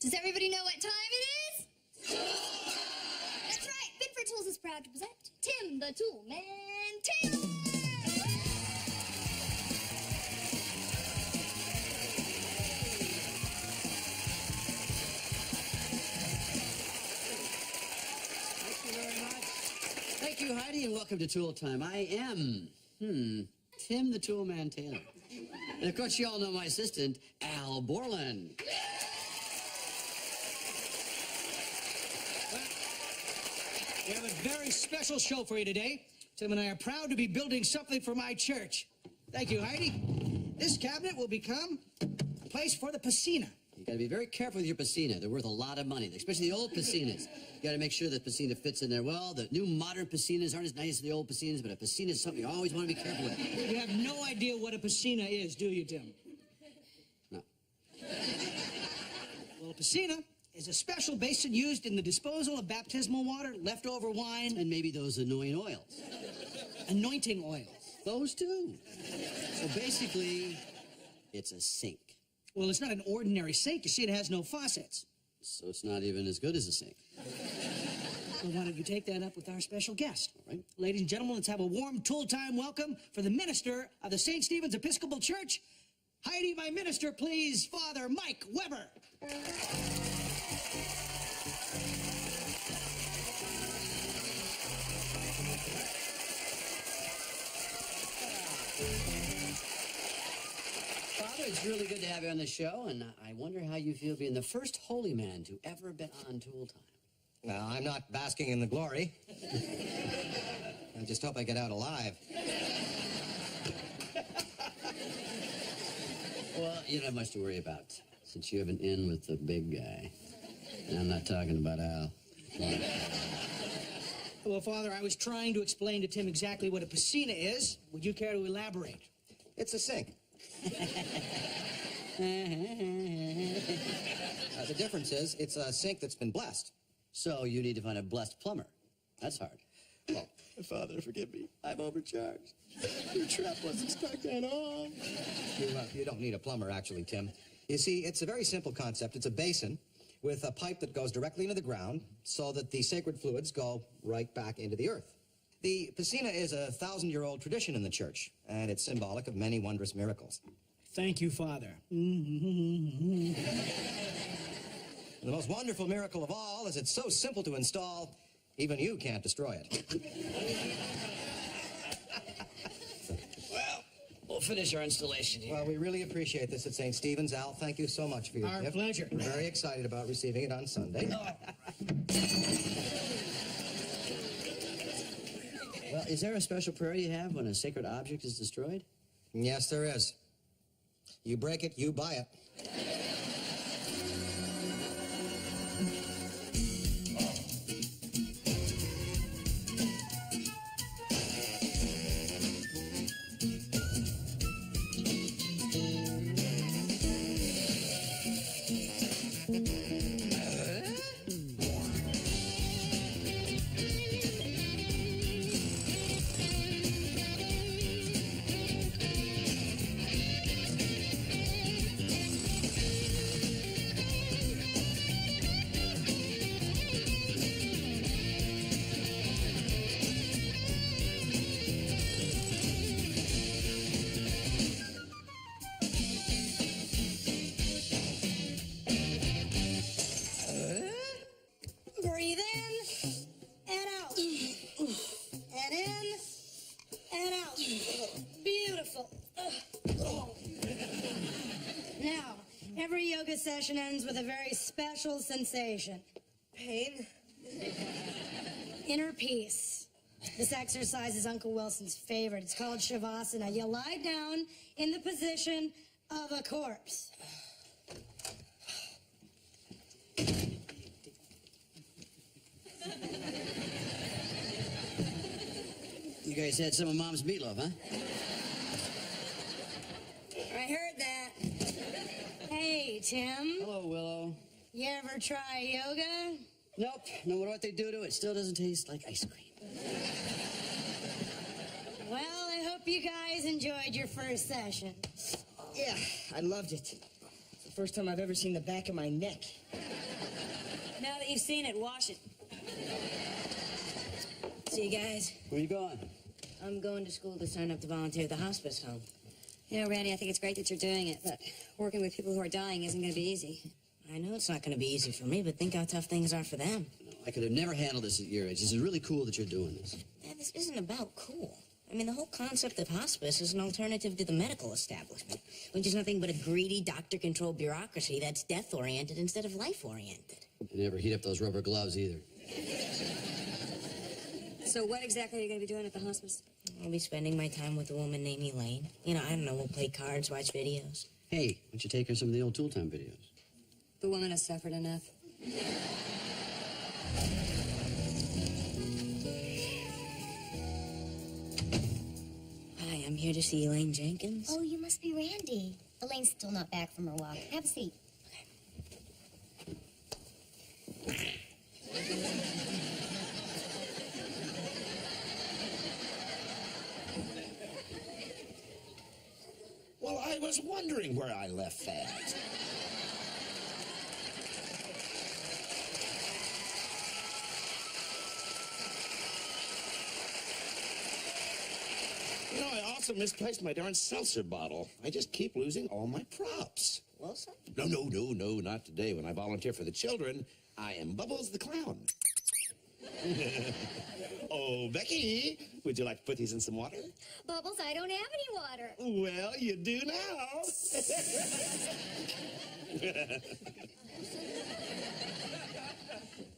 Does everybody know what time it is? That's right. Binford Tools is proud to present Tim the Tool Man Taylor. Thank you, Heidi, and welcome to Tool Time. I am, Tim the Tool Man Taylor. And of course, you all know my assistant, Al Borland. We have a very special show for you today. Tim and I are proud to be building something for my church. Thank you, Heidi. This cabinet will become a place for the piscina. You gotta be very careful with your piscina. They're worth a lot of money, especially the old piscinas. You gotta make sure the piscina fits in there well. The new modern piscinas aren't as nice as the old piscinas, but a piscina is something you always want to be careful with. You have no idea what a piscina is, do you, Tim? No. Well, a piscina is a special basin used in the disposal of baptismal water, leftover wine, And maybe those annoying oils. anointing oils. Those too. So basically, it's a sink. Well, it's not an ordinary sink. You see, it has no faucets. So it's not even as good as a sink. Well, why don't you take that up with our special guest? All right. Ladies and gentlemen, let's have a warm Tool Time welcome for the minister of the St. Stephen's Episcopal Church. Heidi, my minister, please, Father Mike Weber. Father, it's really good to have you on the show, and I wonder how you feel being the first holy man to ever been on Tool Time. Well, I'm not basking in the glory. I just hope I get out alive. Well, you don't have much to worry about, since you have an in with the big guy. And I'm not talking about Al. Well, Father, I was trying to explain to Tim exactly what a piscina is. Would you care to elaborate? It's a sink. The difference is, it's a sink that's been blessed. So you need to find a blessed plumber. That's hard. Well, Father, forgive me. I'm overcharged. Your trap wasn't stuck that on. You don't need a plumber, actually, Tim. You see, it's a very simple concept. It's a basin with a pipe that goes directly into the ground so that the sacred fluids go right back into the earth. The piscina is a 1,000-year-old tradition in the church, and it's symbolic of many wondrous miracles. Thank you, Father. The most wonderful miracle of all is it's so simple to install, even you can't destroy it. Well, we'll finish our installation here. Well, we really appreciate this at St. Stephen's. Al, thank you so much for your Our gift. pleasure. We're very excited about receiving it on Sunday. Well, is there a special prayer you have when a sacred object is destroyed? Yes, there is. You break it, you buy it. Breathe in and out. And in and out. Beautiful. Now, every yoga session ends with a very special sensation. Pain? Inner peace. This exercise is Uncle Wilson's favorite. It's called Shavasana. You lie down in the position of a corpse. You guys had some of Mom's meatloaf, huh? I heard that. Hey, Tim. Hello, Willow. You ever try yoga? Nope. No matter what they do to it, still doesn't taste like ice cream. Well, I hope you guys enjoyed your first session. Yeah, I loved it. It's the first time I've ever seen the back of my neck. you've seen it, wash it. See you guys. Where you going? I'm going to school to sign up to volunteer at the hospice home. You know, Randy, I think it's great that you're doing it, but working with people who are dying isn't going to be easy. I know it's not going to be easy for me, but think how tough things are for them. I could have never handled this at your age. This is really cool that you're doing this. Dad, this isn't about cool. I mean, the whole concept of hospice is an alternative to the medical establishment, which is nothing but a greedy, doctor-controlled bureaucracy that's death-oriented instead of life-oriented. You never heat up those rubber gloves either. So what exactly are you going to be doing at the hospice? I'll be spending my time with a woman named Elaine. You know, I don't know, we'll play cards, watch videos. Hey, why don't you take her some of the old Tool Time videos? The woman has suffered enough. Hi, I'm here to see Elaine Jenkins. Oh, you must be Randy. Elaine's still not back from her walk. Have a seat. Well, I was wondering where I left that. You know, I also misplaced my darn seltzer bottle. I just keep losing all my props. Wilson? No, not today. When I volunteer for the children, I am Bubbles the Clown. Oh, Becky, would you like to put these in some water? Bubbles, I don't have any water. Well, you do now.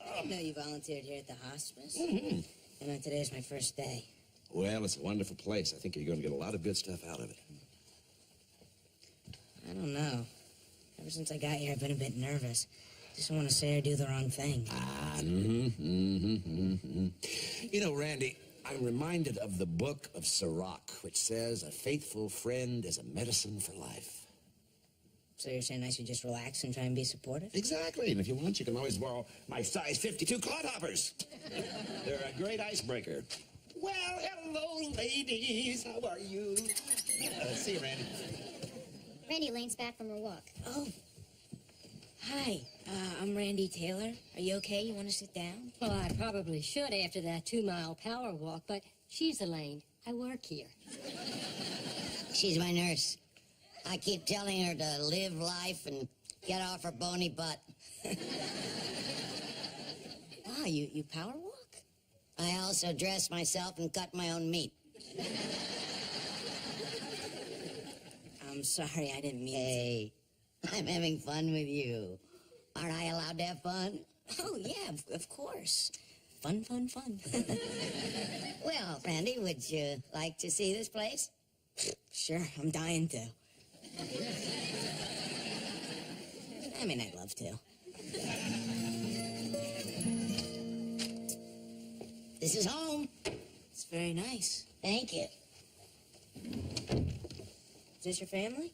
I didn't know you volunteered here at the hospice. Mm-hmm. You know, today's my first day. Well, it's a wonderful place. I think you're going to get a lot of good stuff out of it. I don't know. Ever since I got here, I've been a bit nervous. Just don't want to say or do the wrong thing. You know, Randy, I'm reminded of the book of Sirach, which says a faithful friend is a medicine for life. So you're saying I should just relax and try and be supportive? Exactly, and if you want, you can always borrow my size 52 clodhoppers. They're a great icebreaker. Well, hello, ladies. How are you? See you, Randy. Randy, Elaine's back from her walk. Oh. Hi, I'm Randy Taylor. Are you okay? You want to sit down? Well, I probably should after that 2-mile power walk, but she's Elaine. I work here. She's my nurse. I keep telling her to live life and get off her bony butt. Wow, you power walk? I also dress myself and cut my own meat. I'm sorry, I didn't mean Hey, I'm having fun with you. Aren't I allowed to have fun? Oh, yeah, of course. Fun. Well, Randy, would you like to see this place? Sure, I'm dying to. I mean, I'd love to. This is home. It's very nice. Thank you. Is this your family?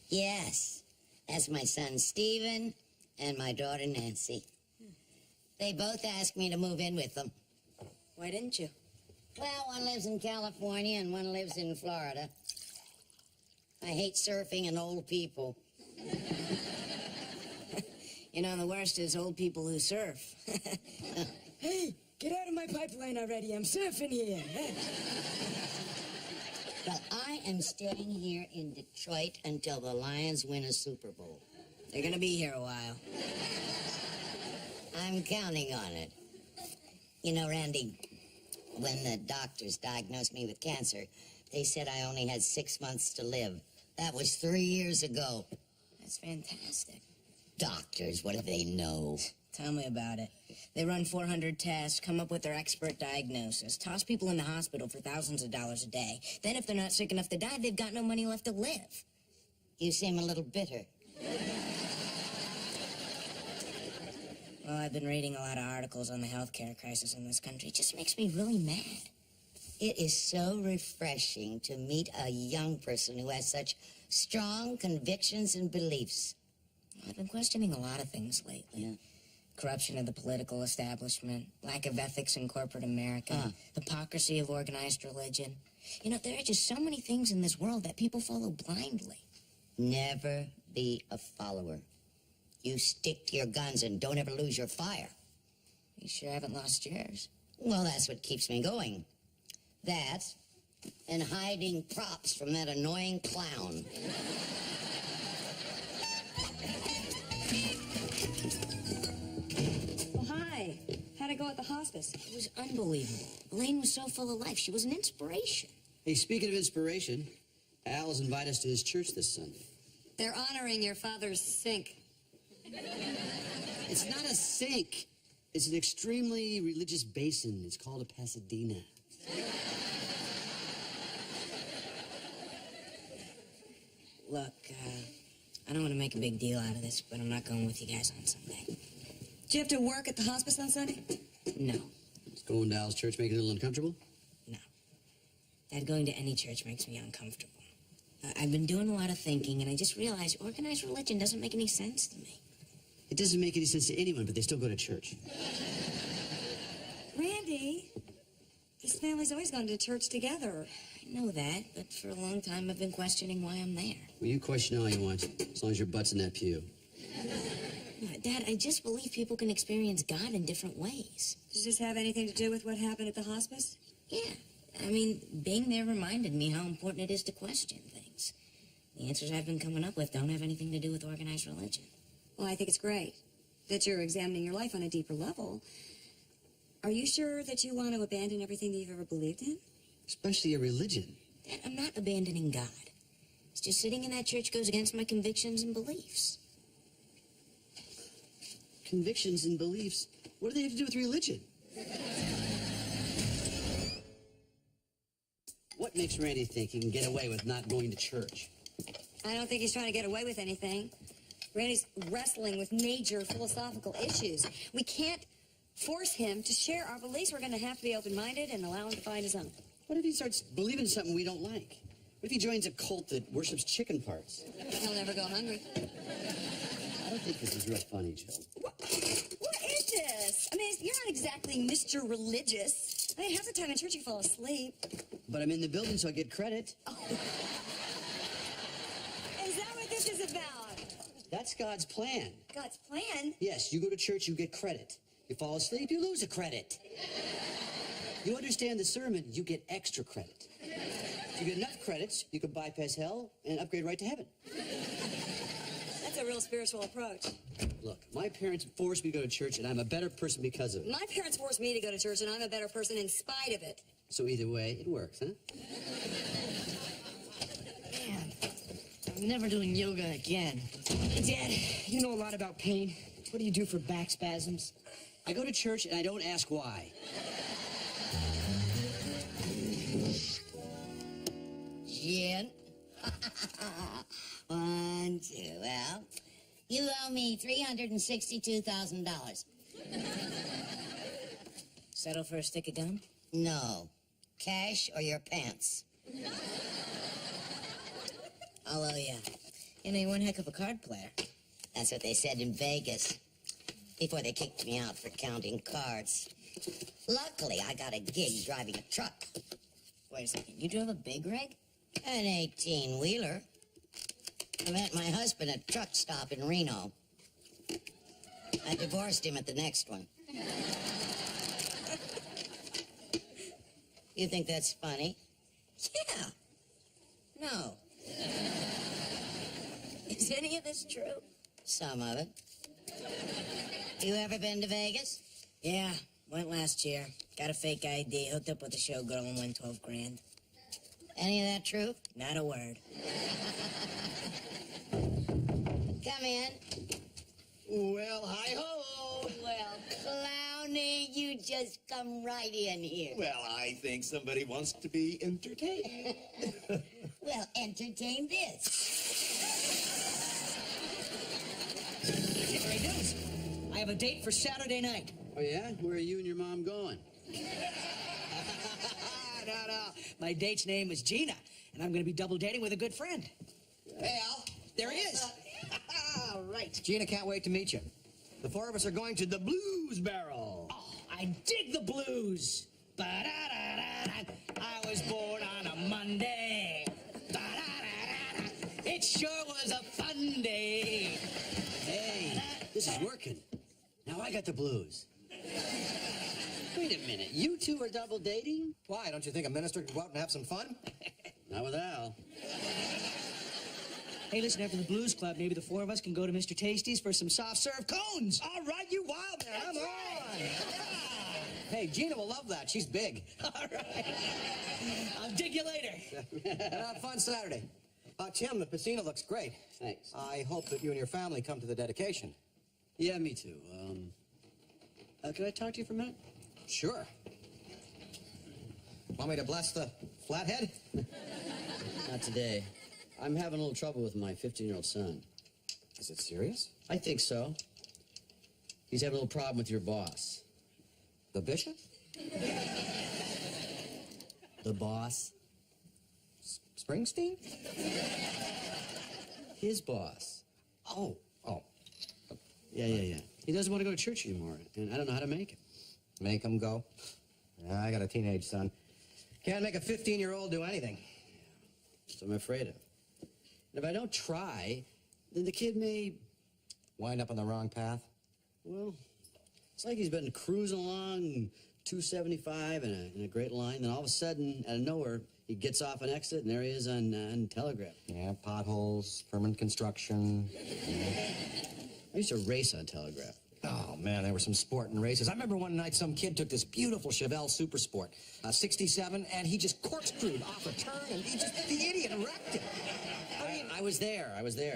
Yes. That's my son, Stephen, and my daughter, Nancy. They both asked me to move in with them. Why didn't you? Well, one lives in California and one lives in Florida. I hate surfing and old people. You know, the worst is old people who surf. Hey, get out of my pipeline already. I'm surfing here. Well, I am staying here in Detroit until the Lions win a Super Bowl. They're gonna be here a while. I'm counting on it. You know, Randy, when the doctors diagnosed me with cancer, they said I only had 6 months to live. That was 3 years ago. That's fantastic. Doctors, what do they know? Tell me about it. They run 400 tests, come up with their expert diagnosis, toss people in the hospital for thousands of dollars a day. Then if they're not sick enough to die, they've got no money left to live. You seem a little bitter. Well, I've been reading a lot of articles on the healthcare crisis in this country. It just makes me really mad. It is so refreshing to meet a young person who has such strong convictions and beliefs. I've been questioning a lot of things lately. Yeah. Corruption of the political establishment, lack of ethics in corporate America, hypocrisy of organized religion. You know, there are just so many things in this world that people follow blindly. Never be a follower. You stick to your guns and don't ever lose your fire. You sure haven't lost yours? Well, that's what keeps me going. That and hiding props from that annoying clown. Well, hi. How'd it go at the hospice? It was unbelievable. Elaine was so full of life. She was an inspiration. Hey, speaking of inspiration, Al has invited us to his church this Sunday. They're honoring your father's sink. It's not a sink. It's an extremely religious basin. It's called a Pasadena. Look, I don't want to make a big deal out of this, but I'm not going with you guys on Sunday. Do you have to work at the hospice on Sunday? No. Is going to Al's church make it a little uncomfortable? No. Dad, going to any church makes me uncomfortable. I've been doing a lot of thinking, and I just realized organized religion doesn't make any sense to me. It doesn't make any sense to anyone, but they still go to church. Randy, this family's always gone to church together. I know that, but for a long time I've been questioning why I'm there. Well, you question all you want, as long as your butt's in that pew. Dad, I just believe people can experience God in different ways. Does this have anything to do with what happened at the hospice? Yeah. I mean, being there reminded me how important it is to question things. The answers I've been coming up with don't have anything to do with organized religion. Well, I think it's great that you're examining your life on a deeper level. Are you sure that you want to abandon everything that you've ever believed in? Especially a religion. Dad, I'm not abandoning God. It's just sitting in that church goes against my convictions and beliefs. Convictions and beliefs? What do they have to do with religion? What makes Randy think he can get away with not going to church? I don't think he's trying to get away with anything. Randy's wrestling with major philosophical issues. We can't force him to share our beliefs. We're going to have to be open-minded and allow him to find his own. What if he starts believing something we don't like? What if he joins a cult that worships chicken parts? He'll never go hungry. I don't think this is real funny, Jill. What is this? I mean, you're not exactly Mr. Religious. I mean, half the time in church you fall asleep. But I'm in the building, so I get credit. Oh. Is that what this is about? That's God's plan. God's plan? Yes, you go to church, you get credit. You fall asleep, you lose a credit. You understand the sermon, you get extra credit. If you get enough credits, you can bypass hell and upgrade right to heaven. That's a real spiritual approach. Look, my parents forced me to go to church, and I'm a better person because of it. My parents forced me to go to church, and I'm a better person in spite of it. So either way, it works, huh? Man, I'm never doing yoga again. Dad, you know a lot about pain. What do you do for back spasms? I go to church, and I don't ask why. Jen. 1, 2, well, you owe me $362,000. Settle for a stick of gum? No. Cash or your pants. I'll owe you. You know, you're one heck of a card player. That's what they said in Vegas before they kicked me out for counting cards. Luckily, I got a gig driving a truck. Wait a second, you drove a big rig? An 18-wheeler. I met my husband at a truck stop in Reno. I divorced him at the next one. You think that's funny? Yeah. No. Is any of this true? Some of it. You ever been to Vegas? Yeah, went last year. Got a fake ID, hooked up with a showgirl and won 12 grand. Any of that true? Not a word. Come in. Well, hi-ho. Well, Clowny, you just come right in here. Well, I think somebody wants to be entertained. Well, entertain this. Great news. I have a date for Saturday night. Oh, yeah? Where are you and your mom going? No. My date's name is Gina, and I'm going to be double dating with a good friend. Hey, Al. There he is. All right. Gina can't wait to meet you. The four of us are going to the Blues Barrel. Oh, I dig the blues. Ba-da-da-da-da. I was born on a Monday. Ba-da-da-da-da. It sure was a fun day. Hey, This is working. Now I got the blues. Wait a minute. You two are double dating? Why? Don't you think a minister could go out and have some fun? Not with Al. Hey, listen, after the Blues Club, maybe the four of us can go to Mr. Tasty's for some soft serve cones. All right, you wild man. Come on. Hey, Gina will love that. She's big. All right. I'll dig you later. Have fun Saturday. Tim, the piscina looks great. Thanks. I hope that you and your family come to the dedication. Yeah, me too. Can I talk to you for a minute? Sure. Want me to bless the flathead? Not today. I'm having a little trouble with my 15-year-old son. Is it serious? I think so. He's having a little problem with your boss. The bishop? The boss? Springsteen? His boss. Oh. Yeah. He doesn't want to go to church anymore, and I don't know how to make him. Make him go? Yeah, I got a teenage son. Can't make a 15-year-old do anything. That's what I'm afraid of. And if I don't try, then the kid may... Wind up on the wrong path? Well, it's like he's been cruising along 275 in a great line, then all of a sudden, out of nowhere, he gets off an exit, and there he is on Telegraph. Yeah, potholes, permanent construction. I used to race on Telegraph. Oh, man, there were some sporting races. I remember one night some kid took this beautiful Chevelle Super Sport, 67, and he just corkscrewed off a turn, and the idiot wrecked it. I was there,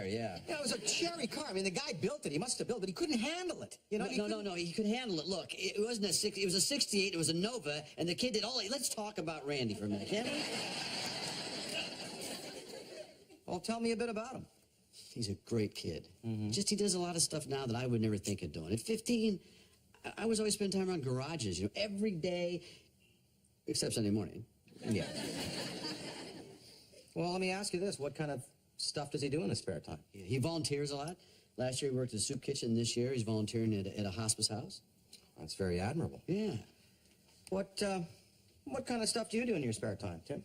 yeah. Yeah, it was a cherry car. I mean, the guy built it. He must have built it, but he couldn't handle it. You know, No, he could handle it. Look, it wasn't it was a 68, it was a Nova, and the kid did all... Let's talk about Randy for a minute, can't we? Well, tell me a bit about him. He's a great kid. Just he does a lot of stuff now that I would never think of doing. At 15, I was always spending time around garages, every day, except Sunday morning. Yeah. Well, let me ask you this. What kind of stuff does he do in his spare time? Yeah, he volunteers a lot. Last year he worked at a soup kitchen. This year he's volunteering at a hospice house. That's very admirable. Yeah. What kind of stuff do you do in your spare time, Tim?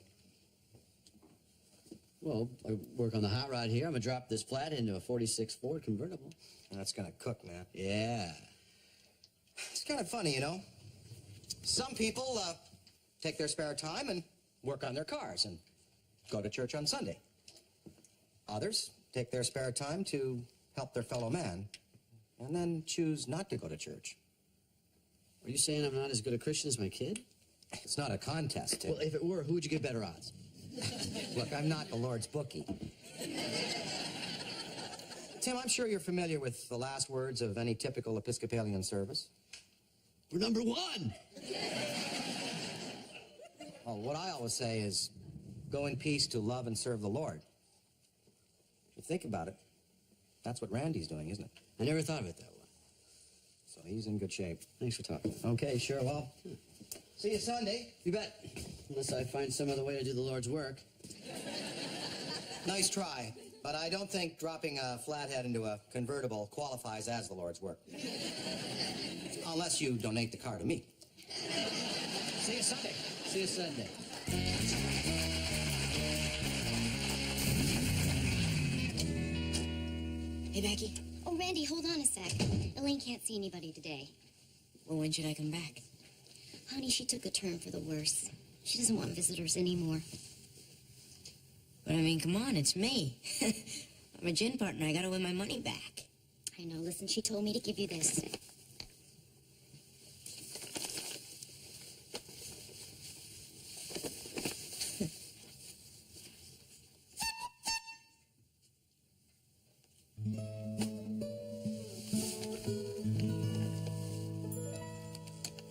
Well, I work on the hot rod here. I'm going to drop this flat into a 46 Ford convertible. That's going to cook, man. Yeah. It's kind of funny, Some people take their spare time and work on their cars and go to church on Sunday. Others take their spare time to help their fellow man and then choose not to go to church. Are you saying I'm not as good a Christian as my kid? It's not a contest, Tim. Well, if it were, who would you give better odds? Look, I'm not the Lord's bookie. Tim, I'm sure you're familiar with the last words of any typical Episcopalian service. We're number one. Well, what I always say is, go in peace to love and serve the Lord. If you think about it, that's what Randy's doing, isn't it? I never thought of it that way. So he's in good shape. Thanks for talking. Okay, sure, well, see you Sunday. You bet. Unless I find some other way to do the Lord's work. Nice try, but I don't think dropping a flathead into a convertible qualifies as the Lord's work. Unless you donate the car to me. See you Sunday. See you Sunday. Hey, Becky. Oh, Randy, hold on a sec. Elaine can't see anybody today. Well, when should I come back? Honey, she took a turn for the worse. She doesn't want visitors anymore. But I mean, come on, it's me. I'm a gin partner. I gotta win my money back. I know. Listen, she told me to give you this.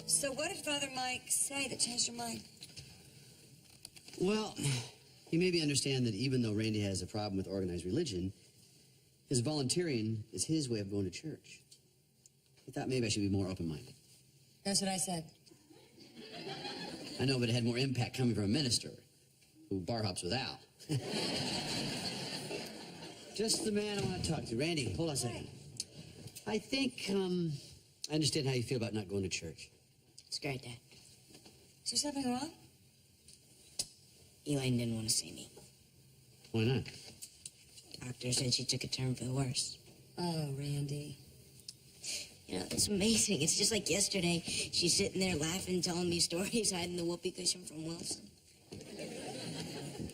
So what did Father Mike say that changed your mind? Well, he made me understand that even though Randy has a problem with organized religion, his volunteering is his way of going to church. He thought maybe I should be more open-minded. That's what I said. I know, but it had more impact coming from a minister who bar hops with Al. Just the man I want to talk to. Randy, hold on a second. I think, I understand how you feel about not going to church. It's great, Dad. Is there something wrong? Elaine didn't want to see me. Why not? Doctor said she took a turn for the worse. Oh, Randy. It's amazing. It's just like yesterday. She's sitting there laughing, telling me stories, hiding the whoopee cushion from Wilson.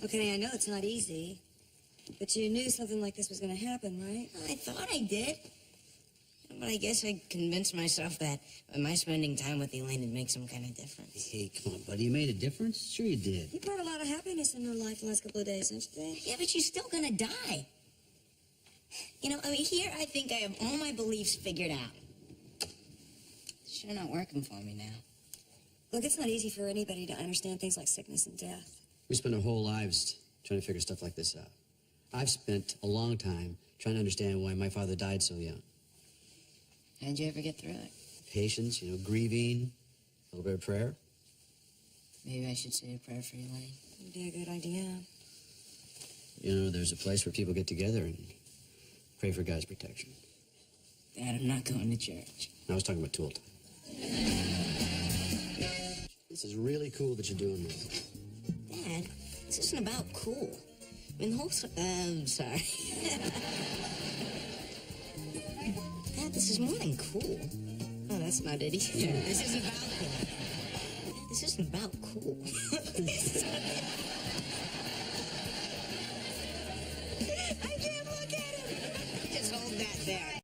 Okay, I know it's not easy, but you knew something like this was going to happen, right? I thought I did. But I guess I convinced myself that my spending time with Elaine would make some kind of difference. Hey, come on, buddy. You made a difference? Sure you did. You brought a lot of happiness in her life the last couple of days, don't you think? Yeah, but she's still gonna die. You know, I mean, here I think I have all my beliefs figured out. It's sure not working for me now. Look, it's not easy for anybody to understand things like sickness and death. We spend our whole lives trying to figure stuff like this out. I've spent a long time trying to understand why my father died so young. How'd you ever get through it? Patience, grieving, a little bit of prayer. Maybe I should say a prayer for Elaine. Would be a good idea. There's a place where people get together and pray for God's protection. Dad, I'm not going to church. I was talking about tool time. This is really cool that you're doing this. Dad, this isn't about cool. I mean, the whole... I'm sorry. Dad, this is more than cool. Oh, that's not it either. This isn't about cool. This isn't about cool.